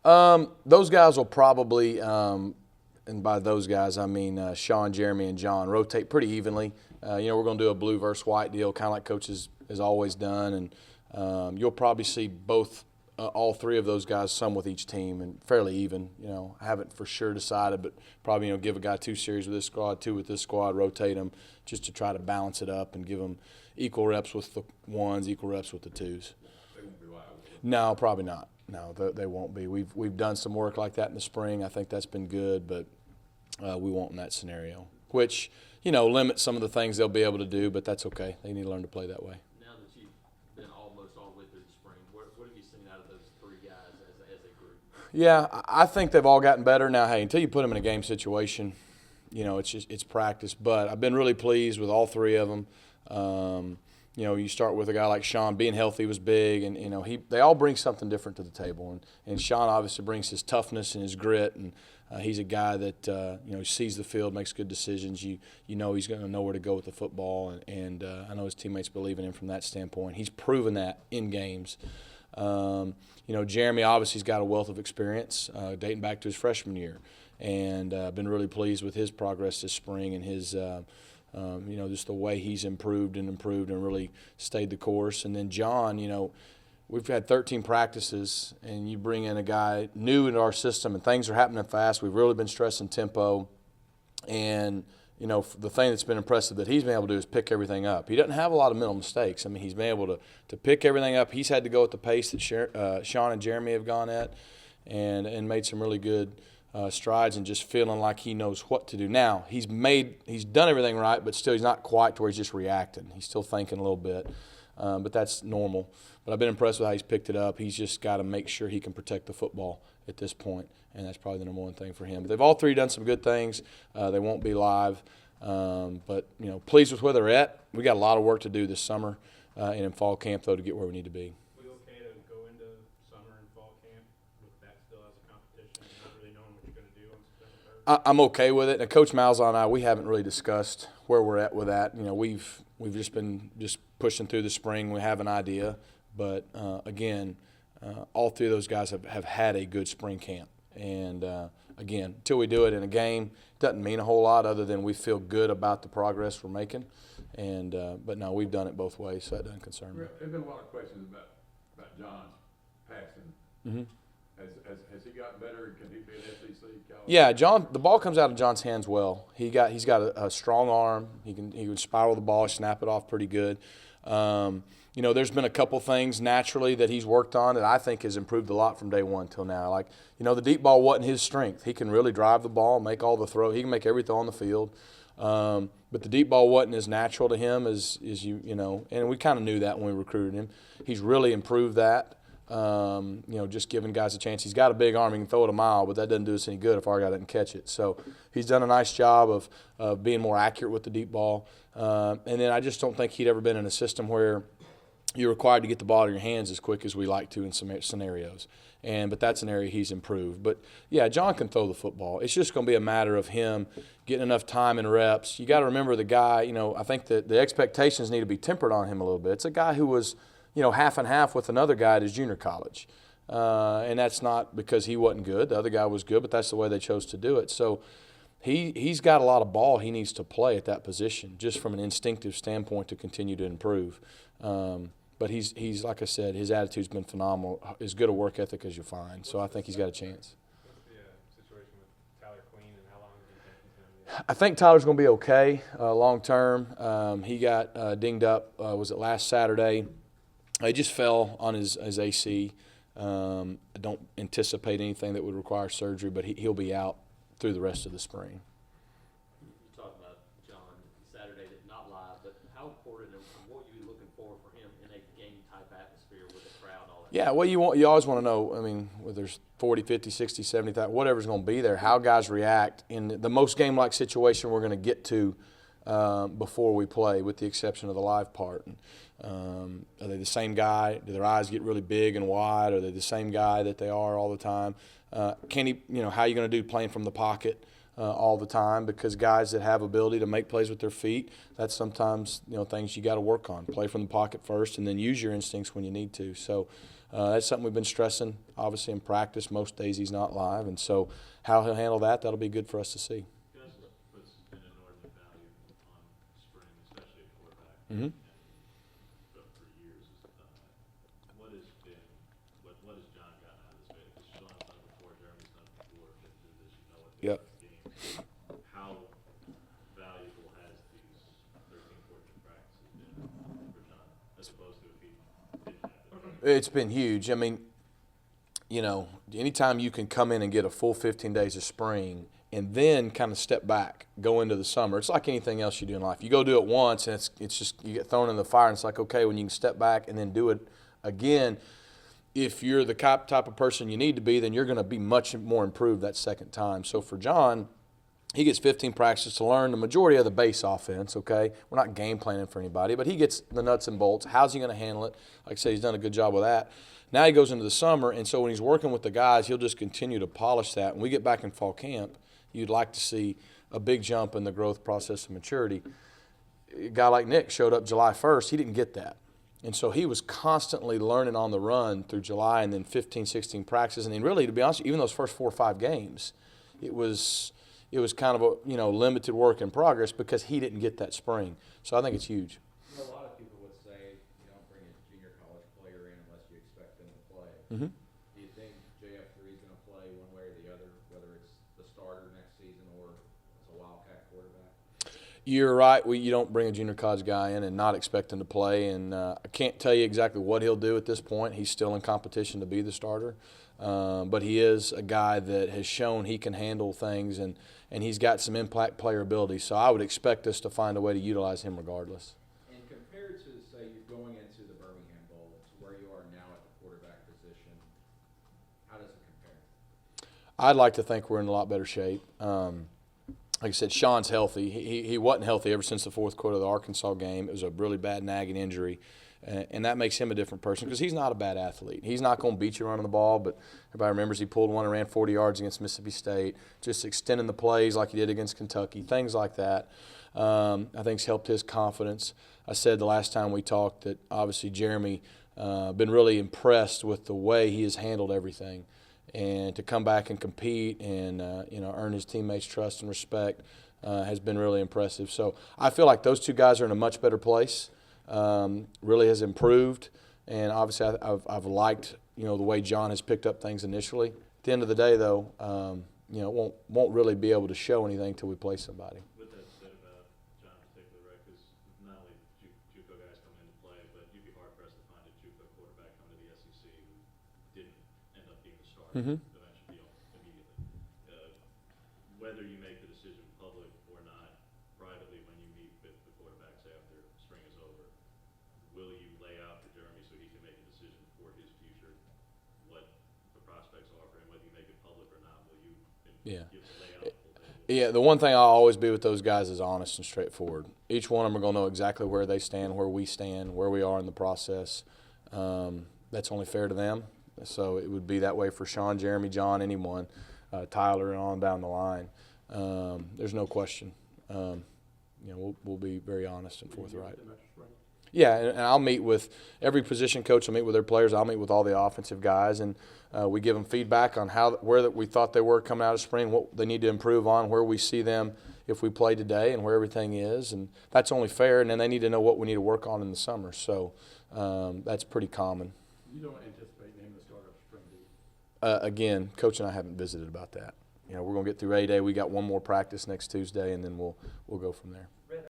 Those guys will probably, and by those guys I mean Sean, Jeremy, and John, rotate pretty evenly. We're going to do a blue versus white deal, kind of like Coach has always done, and you'll probably see all three of those guys some with each team and fairly even. I haven't for sure decided, but probably give a guy 2 series with this squad, 2 with this squad, rotate them just to try to balance it up and give them equal reps with the 1s, equal reps with the 2s. They won't be live. No, probably not. No, they won't be. We've done some work like that in the spring. I think that's been good, but we won't in that scenario, which limits some of the things they'll be able to do, but that's okay. They need to learn to play that way. Now that you've been almost all the way through the spring, what have you seen out of those 3 guys as a group? Yeah, I think they've all gotten better. Now, hey, until you put them in a game situation, it's practice. But I've been really pleased with all 3 of them. You start with a guy like Sean. Being healthy was big, and they all bring something different to the table. And Sean obviously brings his toughness and his grit, and he's a guy that sees the field, makes good decisions. He's going to know where to go with the football, and I know his teammates believe in him from that standpoint. He's proven that in games. Jeremy obviously has got a wealth of experience dating back to his freshman year, and been really pleased with his progress this spring and his. Just the way he's improved and really stayed the course. And then John, we've had 13 practices, and you bring in a guy new into our system, and things are happening fast. We've really been stressing tempo. And, the thing that's been impressive that he's been able to do is pick everything up. He doesn't have a lot of mental mistakes. I mean, he's been able to pick everything up. He's had to go at the pace that Sean and Jeremy have gone at and made some really good strides and just feeling like he knows what to do. Now, he's done everything right, but still he's not quite to where he's just reacting. He's still thinking a little bit, but that's normal. But I've been impressed with how he's picked it up. He's just got to make sure he can protect the football at this point, and that's probably the number 1 thing for him. But they've all 3 done some good things. They won't be live, but pleased with where they're at. We got a lot of work to do this summer and in fall camp, though, to get where we need to be. I'm okay with it. And Coach Malzahn and I, we haven't really discussed where we're at with that. We've just been pushing through the spring. We have an idea, but again, all 3 of those guys have had a good spring camp. And again, until we do it in a game, it doesn't mean a whole lot other than we feel good about the progress we're making. And but no, we've done it both ways, so that doesn't concern me. There's been a lot of questions about John's passing. Mm-hmm. Has he gotten better? Can he be an SEC caliber? Yeah, John. The ball comes out of John's hands well. He's got a strong arm. He can spiral the ball, snap it off pretty good. There's been a couple things naturally that he's worked on that I think has improved a lot from day 1 till now. Like the deep ball wasn't his strength. He can really drive the ball, make all the throw. He can make every throw on the field. But the deep ball wasn't as natural to him as and we kind of knew that when we recruited him. He's really improved that. Just giving guys a chance. He's got a big arm. He can throw it a mile, but that doesn't do us any good if our guy doesn't catch it. So he's done a nice job of being more accurate with the deep ball. And then I just don't think he'd ever been in a system where you're required to get the ball in your hands as quick as we like to in some scenarios. But that's an area he's improved. But, yeah, John can throw the football. It's just going to be a matter of him getting enough time and reps. You got to remember the guy, I think that the expectations need to be tempered on him a little bit. It's a guy who was – half and half with another guy at his junior college. And that's not because he wasn't good. The other guy was good, but that's the way they chose to do it. So he's got a lot of ball he needs to play at that position just from an instinctive standpoint to continue to improve. But he's like I said, his attitude's been phenomenal, as good a work ethic as you'll find. So I think he's got a chance. What's the situation with Tyler Queen, and how long do you think he's going to be? I think Tyler's going to be okay long term. He got dinged up, was it last Saturday? He just fell on his AC. I don't anticipate anything that would require surgery, but he'll be out through the rest of the spring. You talked about John Saturday, not live, but how important and what you looking for him in a game-type atmosphere with a crowd, all that? Yeah, well, you always want to know, whether there's 40, 50, 60, 70,000, whatever's going to be there, how guys react in the most game-like situation we're going to get to before we play, with the exception of the live part. Are they the same guy? Do their eyes get really big and wide? Are they the same guy that they are all the time? Can he, how are you going to do playing from the pocket all the time? Because guys that have ability to make plays with their feet, that's sometimes, things you got to work on. Play from the pocket first and then use your instincts when you need to. So That's something we've been stressing, obviously, in practice. Most days he's not live, and so how he'll handle that'll be good for us to see. Gus puts an inordinate value on spring, especially at quarterback. Mm-hmm. And for years has done that. What has John gotten out of this? Because Sean's done it before, Jeremy's done it before. Been through this, you know what the Yep. game. How valuable has these 13, 14 practices been for John, as opposed to if he didn't have it? It's been huge. I mean, you know, anytime you can come in and get a full 15 days of spring and then kind of step back, go into the summer. It's like anything else you do in life. You go do it once and it's just you get thrown in the fire and it's like, okay, when you can step back and then do it again, if you're the type of person you need to be, then you're going to be much more improved that second time. So for John, he gets 15 practices to learn the majority of the base offense, okay? We're not game planning for anybody, but he gets the nuts and bolts. How's he going to handle it? Like I said, he's done a good job with that. Now he goes into the summer, and so when he's working with the guys, he'll just continue to polish that. When we get back in fall camp, you'd like to see a big jump in the growth process of maturity. A guy like Nick showed up July 1st. He didn't get that. And so he was constantly learning on the run through July and then 15, 16 practices. And then really, to be honest, even those first 4 or 5 games, it was kind of a limited work in progress because he didn't get that spring. So I think it's huge. You know, a lot of people would say you don't bring a junior college player in unless you expect them to play. Mm-hmm. Do you think JF3 is going to play one way or the other, whether it's the starter next season or as a Wildcat quarterback? You're right. You don't bring a junior college guy in and not expect him to play. And I can't tell you exactly what he'll do at this point. He's still in competition to be the starter. But he is a guy that has shown he can handle things, and he's got some impact player ability. So I would expect us to find a way to utilize him regardless. And compared to, say, you're going into the Birmingham Bowl to where you are now at the quarterback position, how does it compare? I'd like to think we're in a lot better shape. Like I said, Sean's healthy. He wasn't healthy ever since the fourth quarter of the Arkansas game. It was a really bad nagging injury. And that makes him a different person because he's not a bad athlete. He's not going to beat you running the ball, but everybody remembers he pulled one and ran 40 yards against Mississippi State, just extending the plays like he did against Kentucky, things like that. I think it's helped his confidence. I said the last time we talked that obviously Jeremy been really impressed with the way he has handled everything. And to come back and compete and earn his teammates' trust and respect has been really impressive. So I feel like those two guys are in a much better place. Really has improved, and obviously I've liked the way John has picked up things initially. At the end of the day, though, won't really be able to show anything until we play somebody. With that said about John in particular, right? Because not only JUCO guys come into play, but you'd be hard pressed to find a JUCO quarterback come to the SEC who didn't end up being the starter Mm-hmm. eventually immediately. Whether you make the decision public or not, privately when you meet with the quarterbacks after spring is over, will you lay out for Jeremy so he can make a decision for his future what the prospects are for him, whether you make it public or not? Will you lay out the full thing? Yeah, the one thing I'll always be with those guys is honest and straightforward. Each one of them are going to know exactly where they stand, where we stand, where we are in the process. That's only fair to them. So it would be that way for Sean, Jeremy, John, anyone, Tyler, and on down the line. There's no question. We'll be very honest and forthright. Yeah, and I'll meet with every position coach. I'll meet with their players. I'll meet with all the offensive guys, and we give them feedback on where we thought they were coming out of spring, what they need to improve on, where we see them if we play today, and where everything is. And that's only fair. And then they need to know what we need to work on in the summer. So that's pretty common. You don't anticipate naming the starter of spring, do you? Again, Coach and I haven't visited about that. We're going to get through A-Day. We got one more practice next Tuesday, and then we'll go from there.